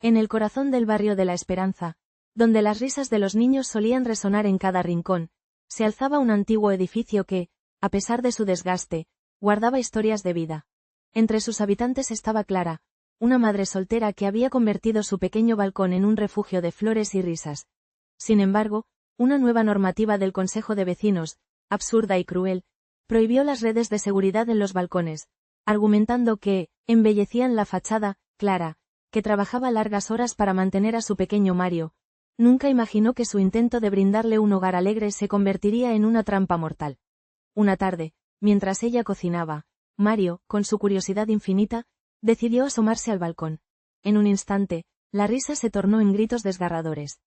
En el corazón del barrio de La Esperanza, donde las risas de los niños solían resonar en cada rincón, se alzaba un antiguo edificio que, a pesar de su desgaste, guardaba historias de vida. Entre sus habitantes estaba Clara, una madre soltera que había convertido su pequeño balcón en un refugio de flores y risas. Sin embargo, una nueva normativa del Consejo de Vecinos, absurda y cruel, prohibió las redes de seguridad en los balcones, argumentando que embellecían la fachada. Clara, que trabajaba largas horas para mantener a su pequeño Mario, nunca imaginó que su intento de brindarle un hogar alegre se convertiría en una trampa mortal. Una tarde, mientras ella cocinaba, Mario, con su curiosidad infinita, decidió asomarse al balcón. En un instante, la risa se tornó en gritos desgarradores.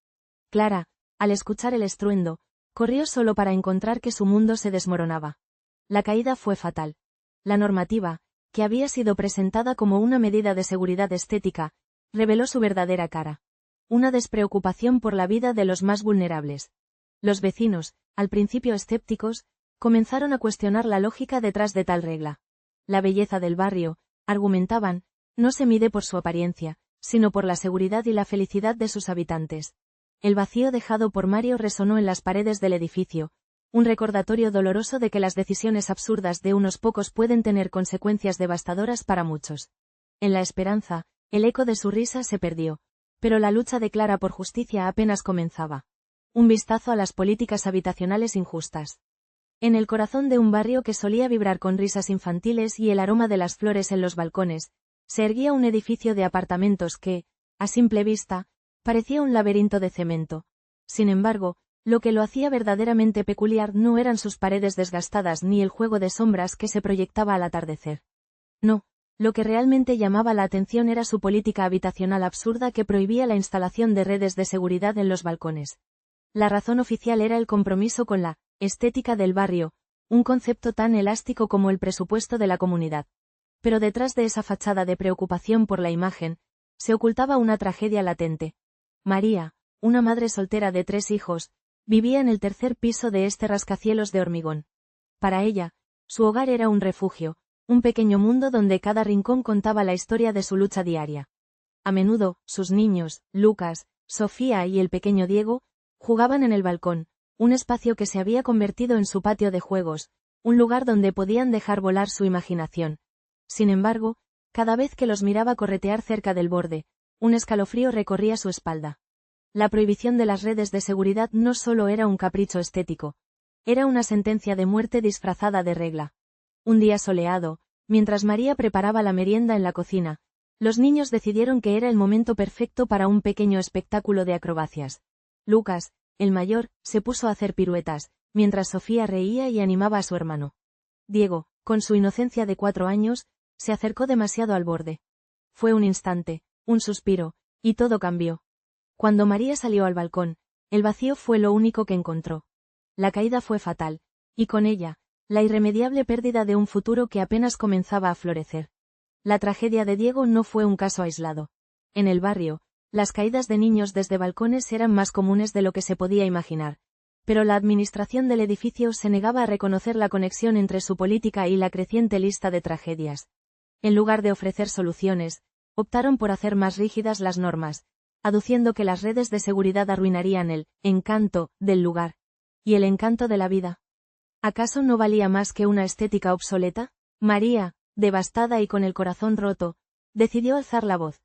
Clara, al escuchar el estruendo, corrió solo para encontrar que su mundo se desmoronaba. La caída fue fatal. La normativa, que había sido presentada como una medida de seguridad estética, reveló su verdadera cara. Una despreocupación por la vida de los más vulnerables. Los vecinos, al principio escépticos, comenzaron a cuestionar la lógica detrás de tal regla. La belleza del barrio, argumentaban, no se mide por su apariencia, sino por la seguridad y la felicidad de sus habitantes. El vacío dejado por Mario resonó en las paredes del edificio, un recordatorio doloroso de que las decisiones absurdas de unos pocos pueden tener consecuencias devastadoras para muchos. En La Esperanza, el eco de su risa se perdió, pero la lucha de Clara por justicia apenas comenzaba. Un vistazo a las políticas habitacionales injustas. En el corazón de un barrio que solía vibrar con risas infantiles y el aroma de las flores en los balcones, se erguía un edificio de apartamentos que, a simple vista, parecía un laberinto de cemento. Sin embargo, lo que lo hacía verdaderamente peculiar no eran sus paredes desgastadas ni el juego de sombras que se proyectaba al atardecer. No, lo que realmente llamaba la atención era su política habitacional absurda que prohibía la instalación de redes de seguridad en los balcones. La razón oficial era el compromiso con la estética del barrio, un concepto tan elástico como el presupuesto de la comunidad. Pero detrás de esa fachada de preocupación por la imagen, se ocultaba una tragedia latente. María, una madre soltera de 3 hijos, vivía en el tercer piso de este rascacielos de hormigón. Para ella, su hogar era un refugio, un pequeño mundo donde cada rincón contaba la historia de su lucha diaria. A menudo, sus niños, Lucas, Sofía y el pequeño Diego, jugaban en el balcón, un espacio que se había convertido en su patio de juegos, un lugar donde podían dejar volar su imaginación. Sin embargo, cada vez que los miraba corretear cerca del borde, un escalofrío recorría su espalda. La prohibición de las redes de seguridad no solo era un capricho estético, era una sentencia de muerte disfrazada de regla. Un día soleado, mientras María preparaba la merienda en la cocina, los niños decidieron que era el momento perfecto para un pequeño espectáculo de acrobacias. Lucas, el mayor, se puso a hacer piruetas, mientras Sofía reía y animaba a su hermano. Diego, con su inocencia de 4 años, se acercó demasiado al borde. Fue un instante, un suspiro, y todo cambió. Cuando María salió al balcón, el vacío fue lo único que encontró. La caída fue fatal, y con ella, la irremediable pérdida de un futuro que apenas comenzaba a florecer. La tragedia de Diego no fue un caso aislado. En el barrio, las caídas de niños desde balcones eran más comunes de lo que se podía imaginar, pero la administración del edificio se negaba a reconocer la conexión entre su política y la creciente lista de tragedias. En lugar de ofrecer soluciones, optaron por hacer más rígidas las normas, aduciendo que las redes de seguridad arruinarían el encanto del lugar. ¿Y el encanto de la vida? ¿Acaso no valía más que una estética obsoleta? María, devastada y con el corazón roto, decidió alzar la voz.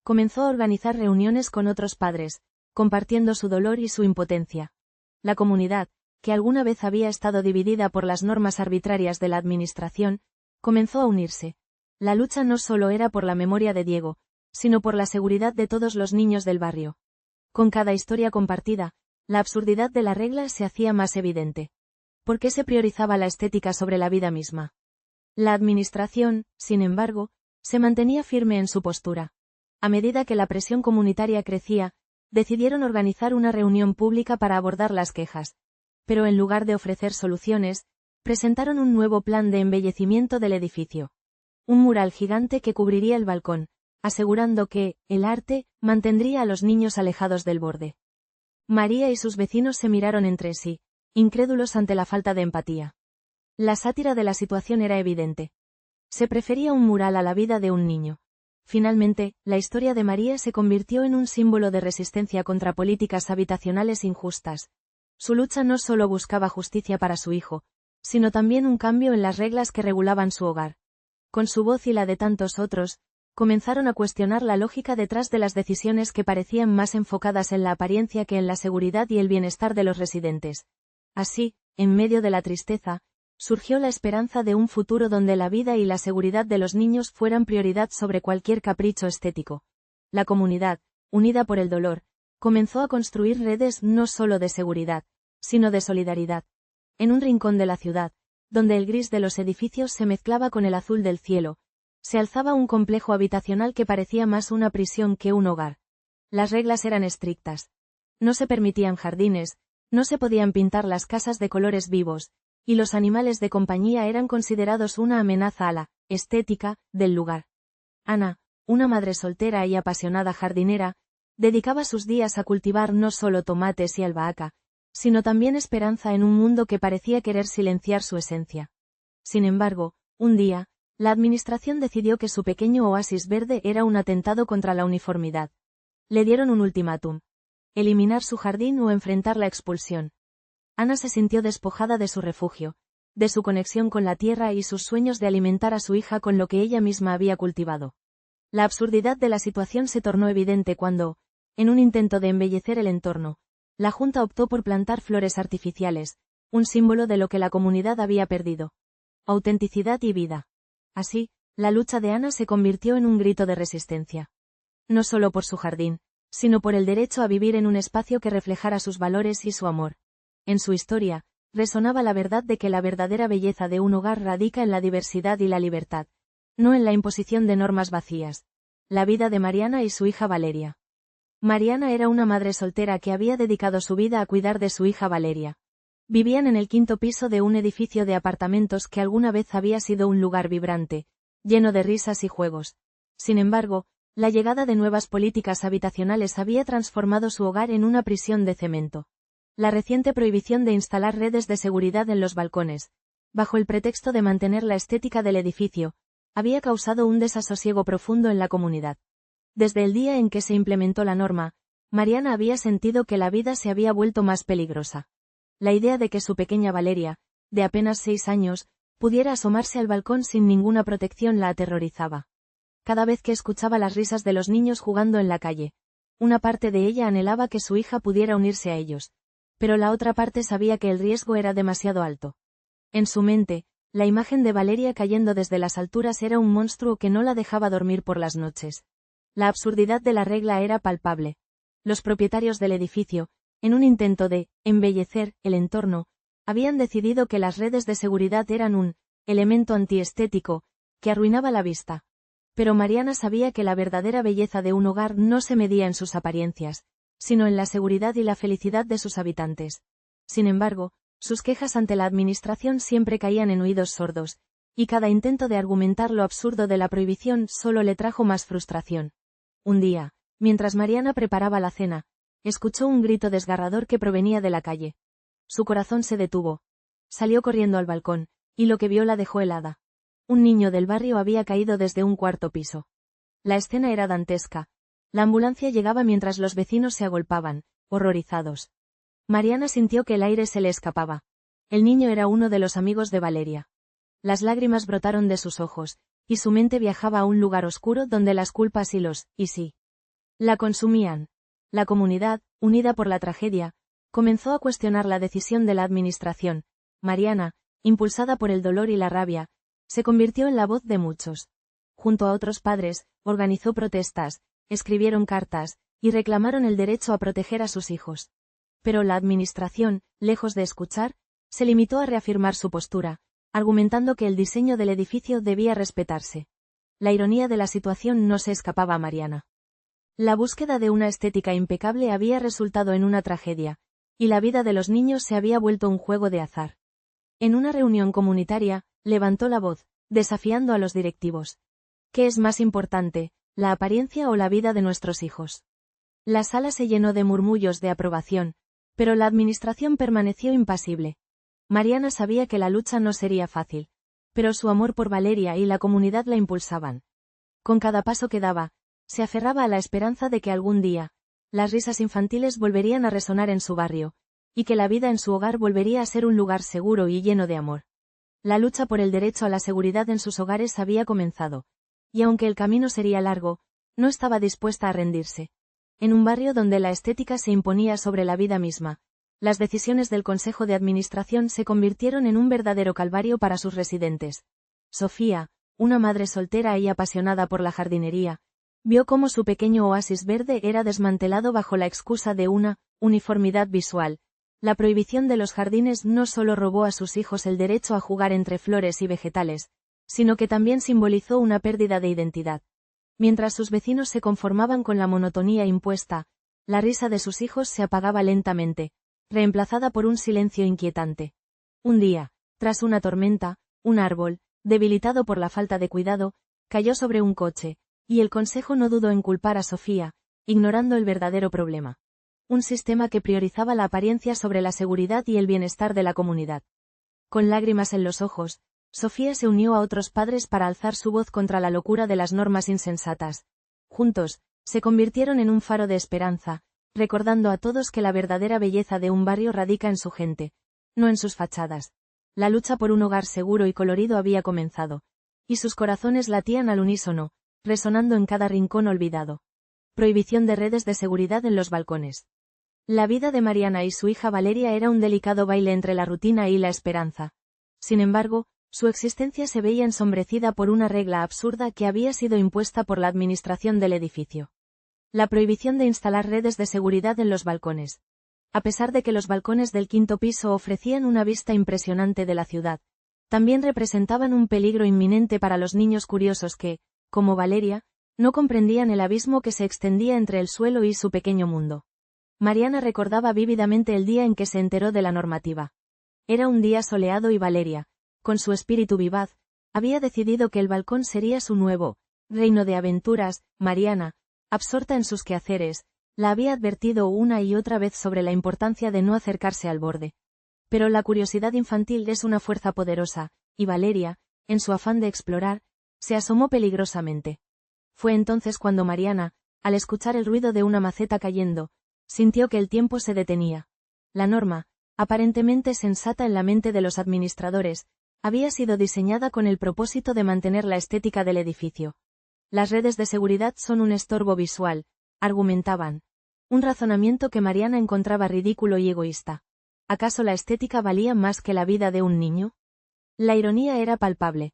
Comenzó a organizar reuniones con otros padres, compartiendo su dolor y su impotencia. La comunidad, que alguna vez había estado dividida por las normas arbitrarias de la administración, comenzó a unirse. La lucha no solo era por la memoria de Diego, sino por la seguridad de todos los niños del barrio. Con cada historia compartida, la absurdidad de la regla se hacía más evidente. ¿Por qué se priorizaba la estética sobre la vida misma? La administración, sin embargo, se mantenía firme en su postura. A medida que la presión comunitaria crecía, decidieron organizar una reunión pública para abordar las quejas. Pero en lugar de ofrecer soluciones, presentaron un nuevo plan de embellecimiento del edificio. Un mural gigante que cubriría el balcón, asegurando que, el arte, mantendría a los niños alejados del borde. María y sus vecinos se miraron entre sí, incrédulos ante la falta de empatía. La sátira de la situación era evidente. Se prefería un mural a la vida de un niño. Finalmente, la historia de María se convirtió en un símbolo de resistencia contra políticas habitacionales injustas. Su lucha no solo buscaba justicia para su hijo, sino también un cambio en las reglas que regulaban su hogar. Con su voz y la de tantos otros, comenzaron a cuestionar la lógica detrás de las decisiones que parecían más enfocadas en la apariencia que en la seguridad y el bienestar de los residentes. Así, en medio de la tristeza, surgió la esperanza de un futuro donde la vida y la seguridad de los niños fueran prioridad sobre cualquier capricho estético. La comunidad, unida por el dolor, comenzó a construir redes no solo de seguridad, sino de solidaridad. En un rincón de la ciudad, donde el gris de los edificios se mezclaba con el azul del cielo, se alzaba un complejo habitacional que parecía más una prisión que un hogar. Las reglas eran estrictas. No se permitían jardines, no se podían pintar las casas de colores vivos, y los animales de compañía eran considerados una amenaza a la estética del lugar. Ana, una madre soltera y apasionada jardinera, dedicaba sus días a cultivar no solo tomates y albahaca, sino también esperanza en un mundo que parecía querer silenciar su esencia. Sin embargo, un día, la administración decidió que su pequeño oasis verde era un atentado contra la uniformidad. Le dieron un ultimátum: eliminar su jardín o enfrentar la expulsión. Ana se sintió despojada de su refugio, de su conexión con la tierra y sus sueños de alimentar a su hija con lo que ella misma había cultivado. La absurdidad de la situación se tornó evidente cuando, en un intento de embellecer el entorno, la Junta optó por plantar flores artificiales, un símbolo de lo que la comunidad había perdido: autenticidad y vida. Así, la lucha de Ana se convirtió en un grito de resistencia. No solo por su jardín, sino por el derecho a vivir en un espacio que reflejara sus valores y su amor. En su historia, resonaba la verdad de que la verdadera belleza de un hogar radica en la diversidad y la libertad, no en la imposición de normas vacías. La vida de Mariana y su hija Valeria. Mariana era una madre soltera que había dedicado su vida a cuidar de su hija Valeria. Vivían en el 5º piso de un edificio de apartamentos que alguna vez había sido un lugar vibrante, lleno de risas y juegos. Sin embargo, la llegada de nuevas políticas habitacionales había transformado su hogar en una prisión de cemento. La reciente prohibición de instalar redes de seguridad en los balcones, bajo el pretexto de mantener la estética del edificio, había causado un desasosiego profundo en la comunidad. Desde el día en que se implementó la norma, Mariana había sentido que la vida se había vuelto más peligrosa. La idea de que su pequeña Valeria, de apenas 6 años, pudiera asomarse al balcón sin ninguna protección la aterrorizaba. Cada vez que escuchaba las risas de los niños jugando en la calle, una parte de ella anhelaba que su hija pudiera unirse a ellos, pero la otra parte sabía que el riesgo era demasiado alto. En su mente, la imagen de Valeria cayendo desde las alturas era un monstruo que no la dejaba dormir por las noches. La absurdidad de la regla era palpable. Los propietarios del edificio, en un intento de embellecer el entorno, habían decidido que las redes de seguridad eran un elemento antiestético, que arruinaba la vista. Pero Mariana sabía que la verdadera belleza de un hogar no se medía en sus apariencias, sino en la seguridad y la felicidad de sus habitantes. Sin embargo, sus quejas ante la administración siempre caían en oídos sordos, y cada intento de argumentar lo absurdo de la prohibición solo le trajo más frustración. Un día, mientras Mariana preparaba la cena, escuchó un grito desgarrador que provenía de la calle. Su corazón se detuvo. Salió corriendo al balcón, y lo que vio la dejó helada. Un niño del barrio había caído desde un 4º piso. La escena era dantesca. La ambulancia llegaba mientras los vecinos se agolpaban, horrorizados. Mariana sintió que el aire se le escapaba. El niño era uno de los amigos de Valeria. Las lágrimas brotaron de sus ojos, y su mente viajaba a un lugar oscuro donde las culpas y sí, la consumían. La comunidad, unida por la tragedia, comenzó a cuestionar la decisión de la administración. Mariana, impulsada por el dolor y la rabia, se convirtió en la voz de muchos. Junto a otros padres, organizó protestas, escribieron cartas, y reclamaron el derecho a proteger a sus hijos. Pero la administración, lejos de escuchar, se limitó a reafirmar su postura, argumentando que el diseño del edificio debía respetarse. La ironía de la situación no se escapaba a Mariana. La búsqueda de una estética impecable había resultado en una tragedia, y la vida de los niños se había vuelto un juego de azar. En una reunión comunitaria, levantó la voz, desafiando a los directivos. ¿Qué es más importante, la apariencia o la vida de nuestros hijos? La sala se llenó de murmullos de aprobación, pero la administración permaneció impasible. Mariana sabía que la lucha no sería fácil, pero su amor por Valeria y la comunidad la impulsaban. Con cada paso que daba, se aferraba a la esperanza de que algún día, las risas infantiles volverían a resonar en su barrio, y que la vida en su hogar volvería a ser un lugar seguro y lleno de amor. La lucha por el derecho a la seguridad en sus hogares había comenzado, y aunque el camino sería largo, no estaba dispuesta a rendirse. En un barrio donde la estética se imponía sobre la vida misma, las decisiones del Consejo de Administración se convirtieron en un verdadero calvario para sus residentes. Sofía, una madre soltera y apasionada por la jardinería, vio cómo su pequeño oasis verde era desmantelado bajo la excusa de una uniformidad visual. La prohibición de los jardines no solo robó a sus hijos el derecho a jugar entre flores y vegetales, sino que también simbolizó una pérdida de identidad. Mientras sus vecinos se conformaban con la monotonía impuesta, la risa de sus hijos se apagaba lentamente, reemplazada por un silencio inquietante. Un día, tras una tormenta, un árbol, debilitado por la falta de cuidado, cayó sobre un coche, y el consejo no dudó en culpar a Sofía, ignorando el verdadero problema. Un sistema que priorizaba la apariencia sobre la seguridad y el bienestar de la comunidad. Con lágrimas en los ojos, Sofía se unió a otros padres para alzar su voz contra la locura de las normas insensatas. Juntos, se convirtieron en un faro de esperanza, recordando a todos que la verdadera belleza de un barrio radica en su gente, no en sus fachadas. La lucha por un hogar seguro y colorido había comenzado, y sus corazones latían al unísono, resonando en cada rincón olvidado. Prohibición de redes de seguridad en los balcones. La vida de Mariana y su hija Valeria era un delicado baile entre la rutina y la esperanza. Sin embargo, su existencia se veía ensombrecida por una regla absurda que había sido impuesta por la administración del edificio. La prohibición de instalar redes de seguridad en los balcones. A pesar de que los balcones del quinto piso ofrecían una vista impresionante de la ciudad, también representaban un peligro inminente para los niños curiosos que, como Valeria, no comprendían el abismo que se extendía entre el suelo y su pequeño mundo. Mariana recordaba vívidamente el día en que se enteró de la normativa. Era un día soleado y Valeria, con su espíritu vivaz, había decidido que el balcón sería su nuevo reino de aventuras. Mariana, absorta en sus quehaceres, la había advertido una y otra vez sobre la importancia de no acercarse al borde. Pero la curiosidad infantil es una fuerza poderosa, y Valeria, en su afán de explorar, se asomó peligrosamente. Fue entonces cuando Mariana, al escuchar el ruido de una maceta cayendo, sintió que el tiempo se detenía. La norma, aparentemente sensata en la mente de los administradores, había sido diseñada con el propósito de mantener la estética del edificio. Las redes de seguridad son un estorbo visual, argumentaban. Un razonamiento que Mariana encontraba ridículo y egoísta. ¿Acaso la estética valía más que la vida de un niño? La ironía era palpable.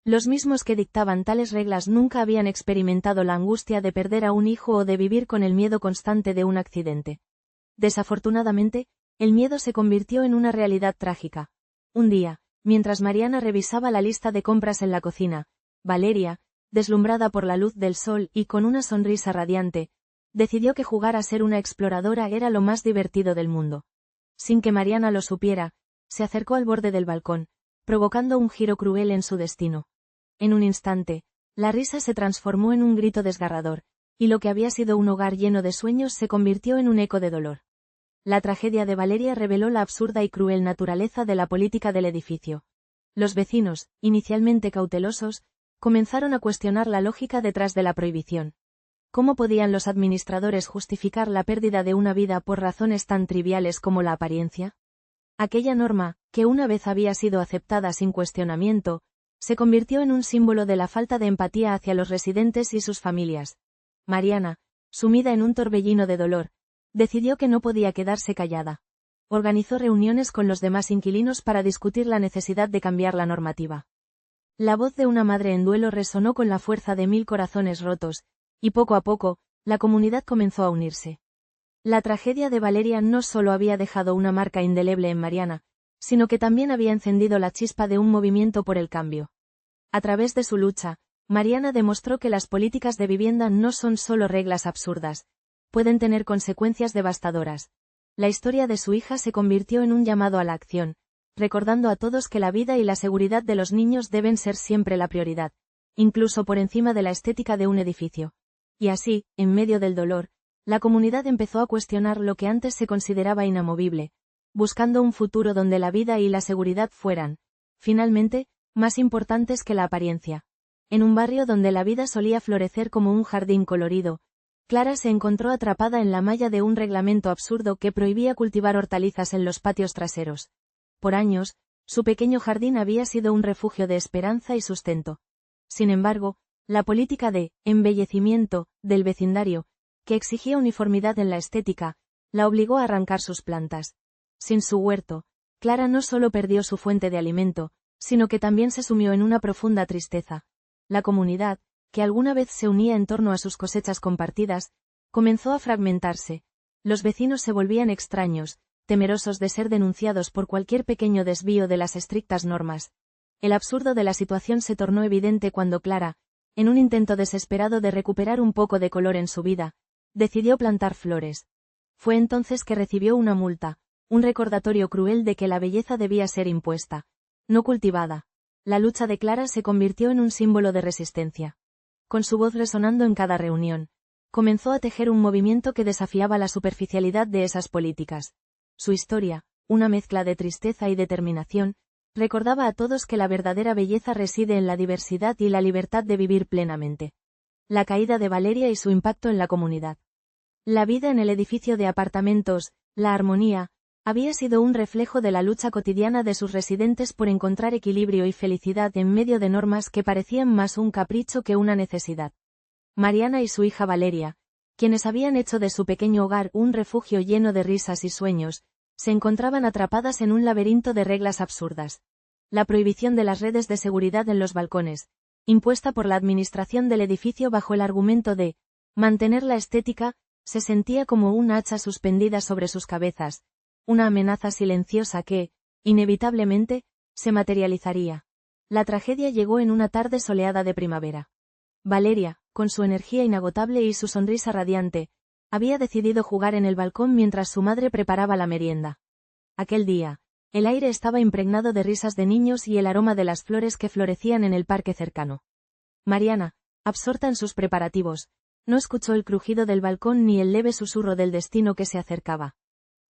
Los mismos que dictaban tales reglas nunca habían experimentado la angustia de perder a un hijo o de vivir con el miedo constante de un accidente. Desafortunadamente, el miedo se convirtió en una realidad trágica. Un día, mientras Mariana revisaba la lista de compras en la cocina, Valeria, deslumbrada por la luz del sol y con una sonrisa radiante, decidió que jugar a ser una exploradora era lo más divertido del mundo. Sin que Mariana lo supiera, se acercó al borde del balcón, provocando un giro cruel en su destino. En un instante, la risa se transformó en un grito desgarrador, y lo que había sido un hogar lleno de sueños se convirtió en un eco de dolor. La tragedia de Valeria reveló la absurda y cruel naturaleza de la política del edificio. Los vecinos, inicialmente cautelosos, comenzaron a cuestionar la lógica detrás de la prohibición. ¿Cómo podían los administradores justificar la pérdida de una vida por razones tan triviales como la apariencia? Aquella norma, que una vez había sido aceptada sin cuestionamiento, se convirtió en un símbolo de la falta de empatía hacia los residentes y sus familias. Mariana, sumida en un torbellino de dolor, decidió que no podía quedarse callada. Organizó reuniones con los demás inquilinos para discutir la necesidad de cambiar la normativa. La voz de una madre en duelo resonó con la fuerza de 1000 corazones rotos, y poco a poco, la comunidad comenzó a unirse. La tragedia de Valeria no solo había dejado una marca indeleble en Mariana, sino que también había encendido la chispa de un movimiento por el cambio. A través de su lucha, Mariana demostró que las políticas de vivienda no son solo reglas absurdas, pueden tener consecuencias devastadoras. La historia de su hija se convirtió en un llamado a la acción, recordando a todos que la vida y la seguridad de los niños deben ser siempre la prioridad, incluso por encima de la estética de un edificio. Y así, en medio del dolor, la comunidad empezó a cuestionar lo que antes se consideraba inamovible, buscando un futuro donde la vida y la seguridad fueran, finalmente, más importantes que la apariencia. En un barrio donde la vida solía florecer como un jardín colorido, Clara se encontró atrapada en la malla de un reglamento absurdo que prohibía cultivar hortalizas en los patios traseros. Por años, su pequeño jardín había sido un refugio de esperanza y sustento. Sin embargo, la política de embellecimiento del vecindario, que exigía uniformidad en la estética, la obligó a arrancar sus plantas. Sin su huerto, Clara no solo perdió su fuente de alimento, sino que también se sumió en una profunda tristeza. La comunidad, que alguna vez se unía en torno a sus cosechas compartidas, comenzó a fragmentarse. Los vecinos se volvían extraños, temerosos de ser denunciados por cualquier pequeño desvío de las estrictas normas. El absurdo de la situación se tornó evidente cuando Clara, en un intento desesperado de recuperar un poco de color en su vida, decidió plantar flores. Fue entonces que recibió una multa, un recordatorio cruel de que la belleza debía ser impuesta, no cultivada. La lucha de Clara se convirtió en un símbolo de resistencia. Con su voz resonando en cada reunión, comenzó a tejer un movimiento que desafiaba la superficialidad de esas políticas. Su historia, una mezcla de tristeza y determinación, recordaba a todos que la verdadera belleza reside en la diversidad y la libertad de vivir plenamente. La caída de Valeria y su impacto en la comunidad. La vida en el edificio de apartamentos, La Armonía, había sido un reflejo de la lucha cotidiana de sus residentes por encontrar equilibrio y felicidad en medio de normas que parecían más un capricho que una necesidad. Mariana y su hija Valeria, quienes habían hecho de su pequeño hogar un refugio lleno de risas y sueños, se encontraban atrapadas en un laberinto de reglas absurdas. La prohibición de las redes de seguridad en los balcones, impuesta por la administración del edificio bajo el argumento de mantener la estética, se sentía como un hacha suspendida sobre sus cabezas, una amenaza silenciosa que, inevitablemente, se materializaría. La tragedia llegó en una tarde soleada de primavera. Valeria, con su energía inagotable y su sonrisa radiante, había decidido jugar en el balcón mientras su madre preparaba la merienda. Aquel día, el aire estaba impregnado de risas de niños y el aroma de las flores que florecían en el parque cercano. Mariana, absorta en sus preparativos, no escuchó el crujido del balcón ni el leve susurro del destino que se acercaba.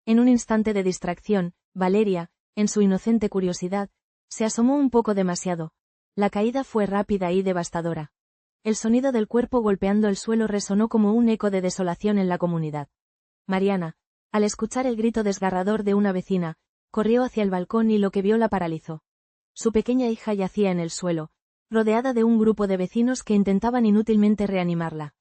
En un instante de distracción, Valeria, en su inocente curiosidad, se asomó un poco demasiado. La caída fue rápida y devastadora. El sonido del cuerpo golpeando el suelo resonó como un eco de desolación en la comunidad. Mariana, al escuchar el grito desgarrador de una vecina, corrió hacia el balcón y lo que vio la paralizó. Su pequeña hija yacía en el suelo, rodeada de un grupo de vecinos que intentaban inútilmente reanimarla.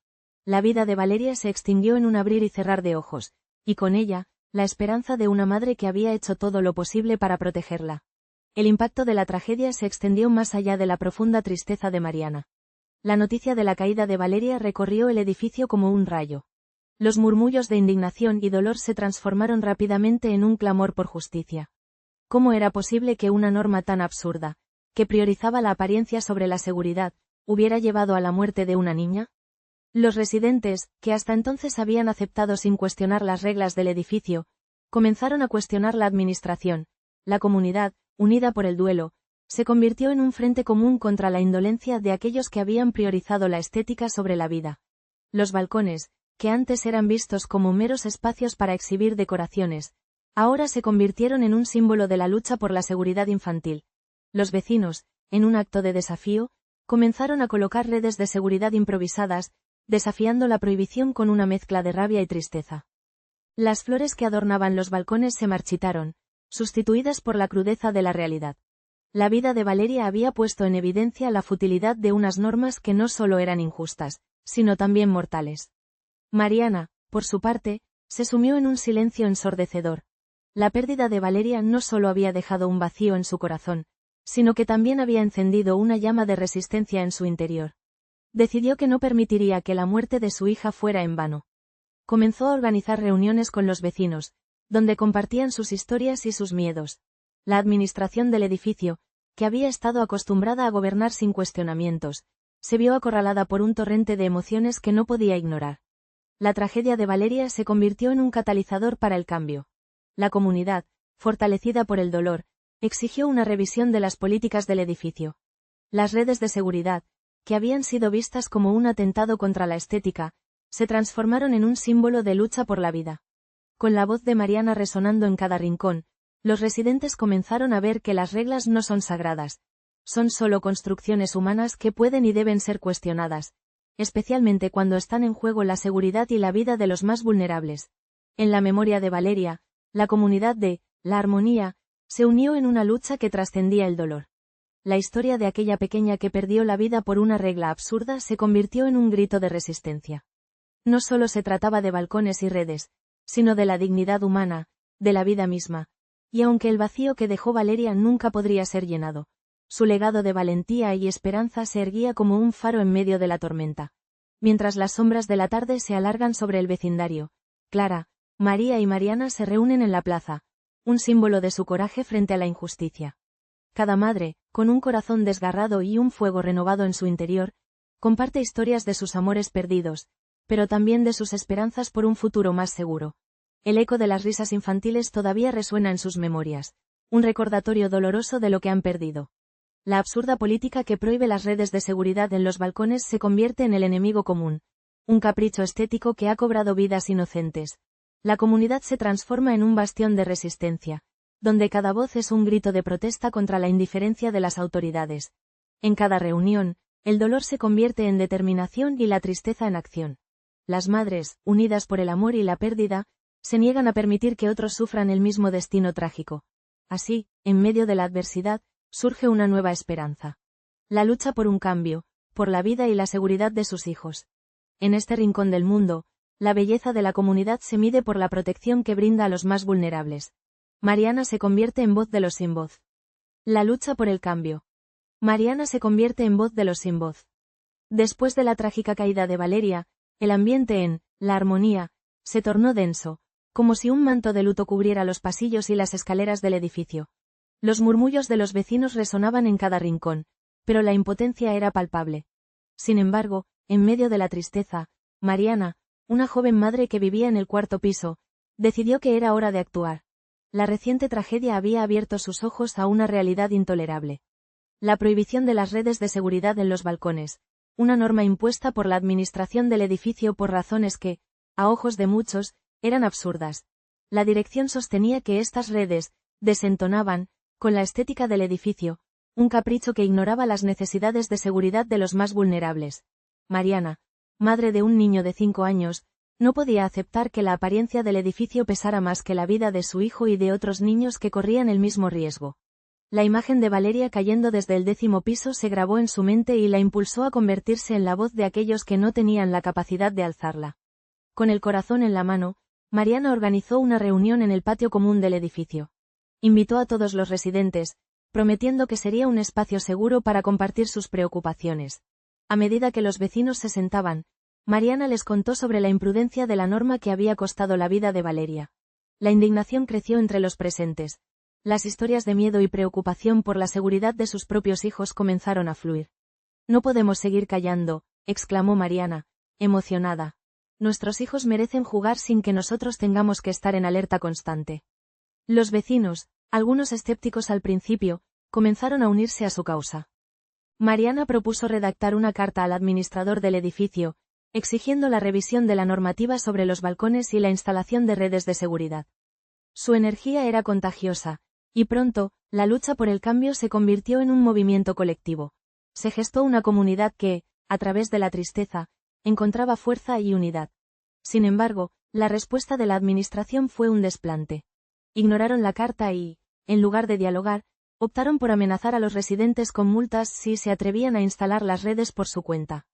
La vida de Valeria se extinguió en un abrir y cerrar de ojos, y con ella, la esperanza de una madre que había hecho todo lo posible para protegerla. El impacto de la tragedia se extendió más allá de la profunda tristeza de Mariana. La noticia de la caída de Valeria recorrió el edificio como un rayo. Los murmullos de indignación y dolor se transformaron rápidamente en un clamor por justicia. ¿Cómo era posible que una norma tan absurda, que priorizaba la apariencia sobre la seguridad, hubiera llevado a la muerte de una niña? Los residentes, que hasta entonces habían aceptado sin cuestionar las reglas del edificio, comenzaron a cuestionar la administración. La comunidad, unida por el duelo, se convirtió en un frente común contra la indolencia de aquellos que habían priorizado la estética sobre la vida. Los balcones, que antes eran vistos como meros espacios para exhibir decoraciones, ahora se convirtieron en un símbolo de la lucha por la seguridad infantil. Los vecinos, en un acto de desafío, comenzaron a colocar redes de seguridad improvisadas, desafiando la prohibición con una mezcla de rabia y tristeza. Las flores que adornaban los balcones se marchitaron, sustituidas por la crudeza de la realidad. La vida de Valeria había puesto en evidencia la futilidad de unas normas que no solo eran injustas, sino también mortales. Mariana, por su parte, se sumió en un silencio ensordecedor. La pérdida de Valeria no solo había dejado un vacío en su corazón, sino que también había encendido una llama de resistencia en su interior. Decidió que no permitiría que la muerte de su hija fuera en vano. Comenzó a organizar reuniones con los vecinos, donde compartían sus historias y sus miedos. La administración del edificio, que había estado acostumbrada a gobernar sin cuestionamientos, se vio acorralada por un torrente de emociones que no podía ignorar. La tragedia de Valeria se convirtió en un catalizador para el cambio. La comunidad, fortalecida por el dolor, exigió una revisión de las políticas del edificio. Las redes de seguridad, que habían sido vistas como un atentado contra la estética, se transformaron en un símbolo de lucha por la vida. Con la voz de Mariana resonando en cada rincón, los residentes comenzaron a ver que las reglas no son sagradas, Son solo construcciones humanas que pueden y deben ser cuestionadas, especialmente cuando están en juego la seguridad y la vida de los más vulnerables. En la memoria de Valeria, la comunidad de La Armonía se unió en una lucha que trascendía el dolor. La historia de aquella pequeña que perdió la vida por una regla absurda se convirtió en un grito de resistencia. No solo se trataba de balcones y redes, sino de la dignidad humana, de la vida misma. Y aunque el vacío que dejó Valeria nunca podría ser llenado, su legado de valentía y esperanza se erguía como un faro en medio de la tormenta. Mientras las sombras de la tarde se alargan sobre el vecindario, Clara, María y Mariana se reúnen en la plaza, un símbolo de su coraje frente a la injusticia. Cada madre, con un corazón desgarrado y un fuego renovado en su interior, comparte historias de sus amores perdidos, pero también de sus esperanzas por un futuro más seguro. El eco de las risas infantiles todavía resuena en sus memorias, un recordatorio doloroso de lo que han perdido. La absurda política que prohíbe las redes de seguridad en los balcones se convierte en el enemigo común, un capricho estético que ha cobrado vidas inocentes. La comunidad se transforma en un bastión de resistencia, donde cada voz es un grito de protesta contra la indiferencia de las autoridades. En cada reunión, el dolor se convierte en determinación y la tristeza en acción. Las madres, unidas por el amor y la pérdida, se niegan a permitir que otros sufran el mismo destino trágico. Así, en medio de la adversidad, surge una nueva esperanza. La lucha por un cambio, por la vida y la seguridad de sus hijos. En este rincón del mundo, la belleza de la comunidad se mide por la protección que brinda a los más vulnerables. Mariana se convierte en voz de los sin voz. La lucha por el cambio. Mariana se convierte en voz de los sin voz. Después de la trágica caída de Valeria, el ambiente en La Armonía se tornó denso, como si un manto de luto cubriera los pasillos y las escaleras del edificio. Los murmullos de los vecinos resonaban en cada rincón, pero la impotencia era palpable. Sin embargo, en medio de la tristeza, Mariana, una joven madre que vivía en el cuarto piso, decidió que era hora de actuar. La reciente tragedia había abierto sus ojos a una realidad intolerable. La prohibición de las redes de seguridad en los balcones, una norma impuesta por la administración del edificio por razones que, a ojos de muchos, eran absurdas. La dirección sostenía que estas redes desentonaban con la estética del edificio, un capricho que ignoraba las necesidades de seguridad de los más vulnerables. Mariana, madre de un niño de 5 años, no podía aceptar que la apariencia del edificio pesara más que la vida de su hijo y de otros niños que corrían el mismo riesgo. La imagen de Valeria cayendo desde el 10º piso se grabó en su mente y la impulsó a convertirse en la voz de aquellos que no tenían la capacidad de alzarla. Con el corazón en la mano, Mariana organizó una reunión en el patio común del edificio. Invitó a todos los residentes, prometiendo que sería un espacio seguro para compartir sus preocupaciones. A medida que los vecinos se sentaban, Mariana les contó sobre la imprudencia de la norma que había costado la vida de Valeria. La indignación creció entre los presentes. Las historias de miedo y preocupación por la seguridad de sus propios hijos comenzaron a fluir. No podemos seguir callando, exclamó Mariana, emocionada. Nuestros hijos merecen jugar sin que nosotros tengamos que estar en alerta constante. Los vecinos, algunos escépticos al principio, comenzaron a unirse a su causa. Mariana propuso redactar una carta al administrador del edificio, exigiendo la revisión de la normativa sobre los balcones y la instalación de redes de seguridad. Su energía era contagiosa, y pronto, la lucha por el cambio se convirtió en un movimiento colectivo. Se gestó una comunidad que, a través de la tristeza, encontraba fuerza y unidad. Sin embargo, la respuesta de la administración fue un desplante. Ignoraron la carta y, en lugar de dialogar, optaron por amenazar a los residentes con multas si se atrevían a instalar las redes por su cuenta.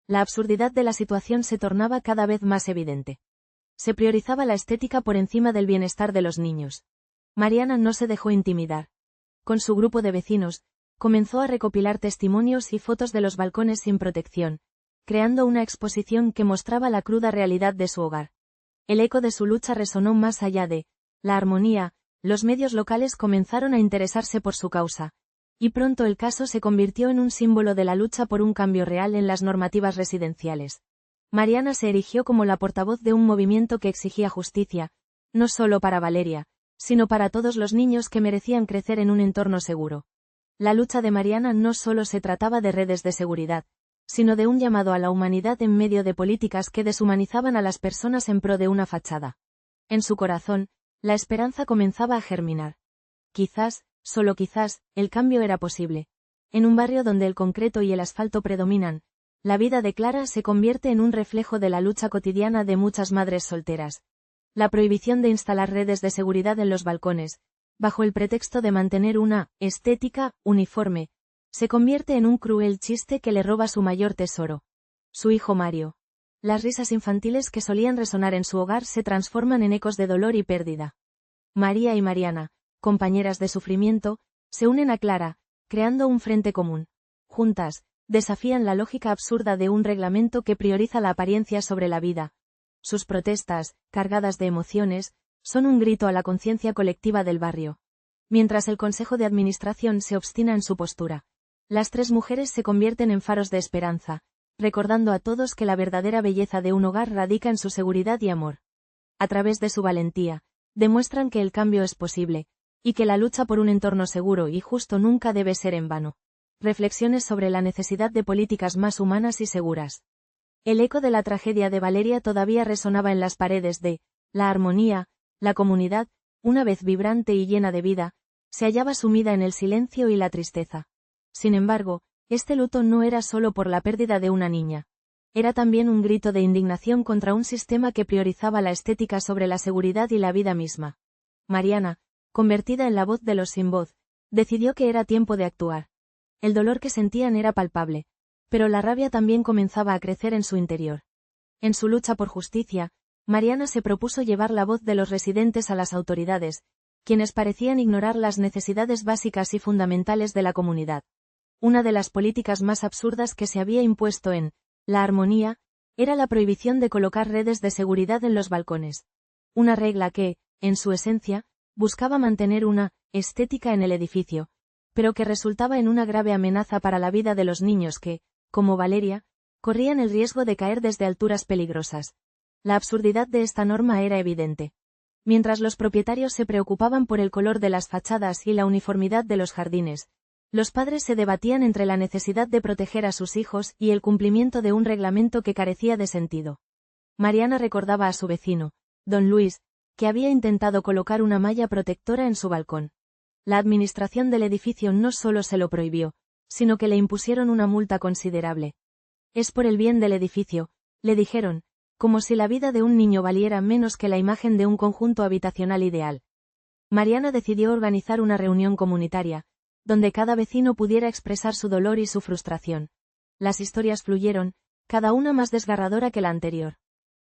La absurdidad de la situación se tornaba cada vez más evidente. Se priorizaba la estética por encima del bienestar de los niños. Mariana no se dejó intimidar. Con su grupo de vecinos, comenzó a recopilar testimonios y fotos de los balcones sin protección, creando una exposición que mostraba la cruda realidad de su hogar. El eco de su lucha resonó más allá de La Armonía. Los medios locales comenzaron a interesarse por su causa, y pronto el caso se convirtió en un símbolo de la lucha por un cambio real en las normativas residenciales. Mariana se erigió como la portavoz de un movimiento que exigía justicia, no solo para Valeria, sino para todos los niños que merecían crecer en un entorno seguro. La lucha de Mariana no solo se trataba de redes de seguridad, sino de un llamado a la humanidad en medio de políticas que deshumanizaban a las personas en pro de una fachada. En su corazón, la esperanza comenzaba a germinar. Quizás, solo quizás, el cambio era posible. En un barrio donde el concreto y el asfalto predominan, la vida de Clara se convierte en un reflejo de la lucha cotidiana de muchas madres solteras. La prohibición de instalar redes de seguridad en los balcones, bajo el pretexto de mantener una estética uniforme, se convierte en un cruel chiste que le roba su mayor tesoro: su hijo Mario. Las risas infantiles que solían resonar en su hogar se transforman en ecos de dolor y pérdida. María y Mariana, compañeras de sufrimiento, se unen a Clara, creando un frente común. Juntas, desafían la lógica absurda de un reglamento que prioriza la apariencia sobre la vida. Sus protestas, cargadas de emociones, son un grito a la conciencia colectiva del barrio. Mientras el Consejo de Administración se obstina en su postura, las tres mujeres se convierten en faros de esperanza, recordando a todos que la verdadera belleza de un hogar radica en su seguridad y amor. A través de su valentía, demuestran que el cambio es posible, y que la lucha por un entorno seguro y justo nunca debe ser en vano. Reflexiones sobre la necesidad de políticas más humanas y seguras. El eco de la tragedia de Valeria todavía resonaba en las paredes de La Armonía. La comunidad, una vez vibrante y llena de vida, se hallaba sumida en el silencio y la tristeza. Sin embargo, este luto no era solo por la pérdida de una niña. Era también un grito de indignación contra un sistema que priorizaba la estética sobre la seguridad y la vida misma. Mariana, convertida en la voz de los sin voz, decidió que era tiempo de actuar. El dolor que sentían era palpable, pero la rabia también comenzaba a crecer en su interior. En su lucha por justicia, Mariana se propuso llevar la voz de los residentes a las autoridades, quienes parecían ignorar las necesidades básicas y fundamentales de la comunidad. Una de las políticas más absurdas que se había impuesto en La Armonía era la prohibición de colocar redes de seguridad en los balcones. Una regla que, en su esencia, buscaba mantener una estética en el edificio, pero que resultaba en una grave amenaza para la vida de los niños que, como Valeria, corrían el riesgo de caer desde alturas peligrosas. La absurdidad de esta norma era evidente. Mientras los propietarios se preocupaban por el color de las fachadas y la uniformidad de los jardines, los padres se debatían entre la necesidad de proteger a sus hijos y el cumplimiento de un reglamento que carecía de sentido. Mariana recordaba a su vecino, don Luis, que había intentado colocar una malla protectora en su balcón. La administración del edificio no solo se lo prohibió, sino que le impusieron una multa considerable. Es por el bien del edificio, le dijeron, como si la vida de un niño valiera menos que la imagen de un conjunto habitacional ideal. Mariana decidió organizar una reunión comunitaria, donde cada vecino pudiera expresar su dolor y su frustración. Las historias fluyeron, cada una más desgarradora que la anterior.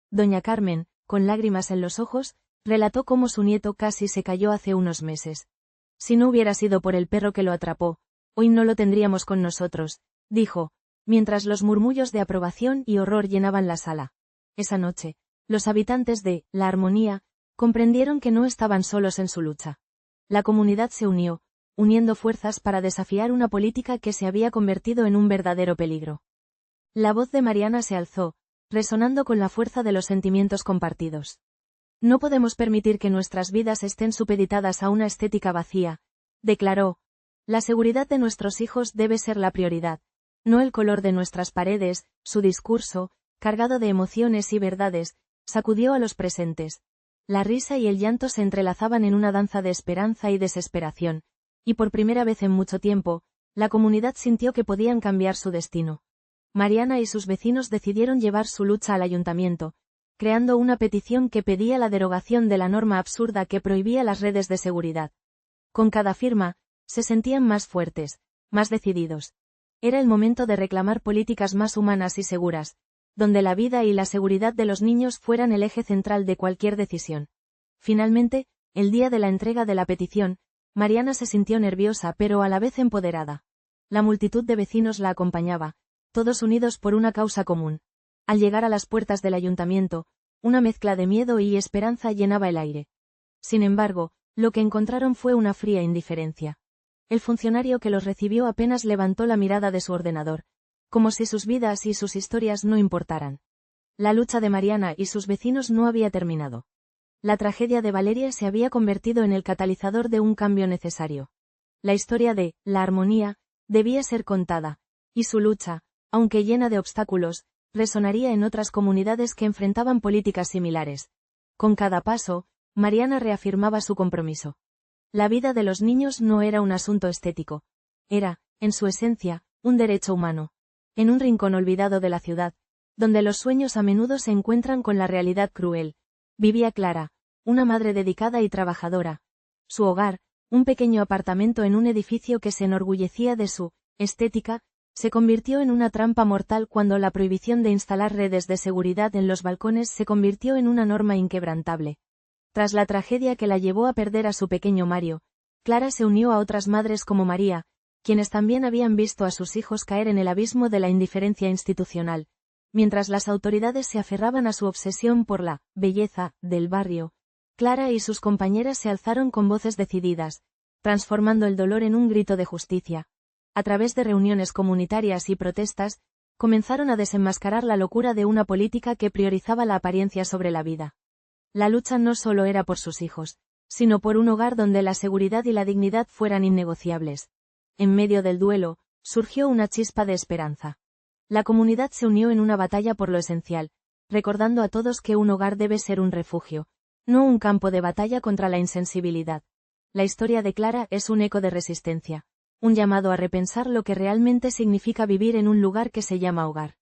Doña Carmen, con lágrimas en los ojos, relató cómo su nieto casi se cayó hace unos meses. Si no hubiera sido por el perro que lo atrapó, hoy no lo tendríamos con nosotros, dijo, mientras los murmullos de aprobación y horror llenaban la sala. Esa noche, los habitantes de La Armonía comprendieron que no estaban solos en su lucha. La comunidad se unió, uniendo fuerzas para desafiar una política que se había convertido en un verdadero peligro. La voz de Mariana se alzó, resonando con la fuerza de los sentimientos compartidos. No podemos permitir que nuestras vidas estén supeditadas a una estética vacía, declaró. La seguridad de nuestros hijos debe ser la prioridad, no el color de nuestras paredes. Su discurso, cargado de emociones y verdades, sacudió a los presentes. La risa y el llanto se entrelazaban en una danza de esperanza y desesperación, y por primera vez en mucho tiempo, la comunidad sintió que podían cambiar su destino. Mariana y sus vecinos decidieron llevar su lucha al ayuntamiento, creando una petición que pedía la derogación de la norma absurda que prohibía las redes de seguridad. Con cada firma, se sentían más fuertes, más decididos. Era el momento de reclamar políticas más humanas y seguras, donde la vida y la seguridad de los niños fueran el eje central de cualquier decisión. Finalmente, el día de la entrega de la petición, Mariana se sintió nerviosa pero a la vez empoderada. La multitud de vecinos la acompañaba, todos unidos por una causa común. Al llegar a las puertas del ayuntamiento, una mezcla de miedo y esperanza llenaba el aire. Sin embargo, lo que encontraron fue una fría indiferencia. El funcionario que los recibió apenas levantó la mirada de su ordenador, como si sus vidas y sus historias no importaran. La lucha de Mariana y sus vecinos no había terminado. La tragedia de Valeria se había convertido en el catalizador de un cambio necesario. La historia de La Armonía debía ser contada, y su lucha, aunque llena de obstáculos, resonaría en otras comunidades que enfrentaban políticas similares. Con cada paso, Mariana reafirmaba su compromiso. La vida de los niños no era un asunto estético. Era, en su esencia, un derecho humano. En un rincón olvidado de la ciudad, donde los sueños a menudo se encuentran con la realidad cruel, vivía Clara, una madre dedicada y trabajadora. Su hogar, un pequeño apartamento en un edificio que se enorgullecía de su estética, se convirtió en una trampa mortal cuando la prohibición de instalar redes de seguridad en los balcones se convirtió en una norma inquebrantable. Tras la tragedia que la llevó a perder a su pequeño Mario, Clara se unió a otras madres como María, quienes también habían visto a sus hijos caer en el abismo de la indiferencia institucional, mientras las autoridades se aferraban a su obsesión por la belleza del barrio. Clara y sus compañeras se alzaron con voces decididas, transformando el dolor en un grito de justicia. A través de reuniones comunitarias y protestas, comenzaron a desenmascarar la locura de una política que priorizaba la apariencia sobre la vida. La lucha no solo era por sus hijos, sino por un hogar donde la seguridad y la dignidad fueran innegociables. En medio del duelo, surgió una chispa de esperanza. La comunidad se unió en una batalla por lo esencial, recordando a todos que un hogar debe ser un refugio, no un campo de batalla contra la insensibilidad. La historia de Clara es un eco de resistencia, un llamado a repensar lo que realmente significa vivir en un lugar que se llama hogar.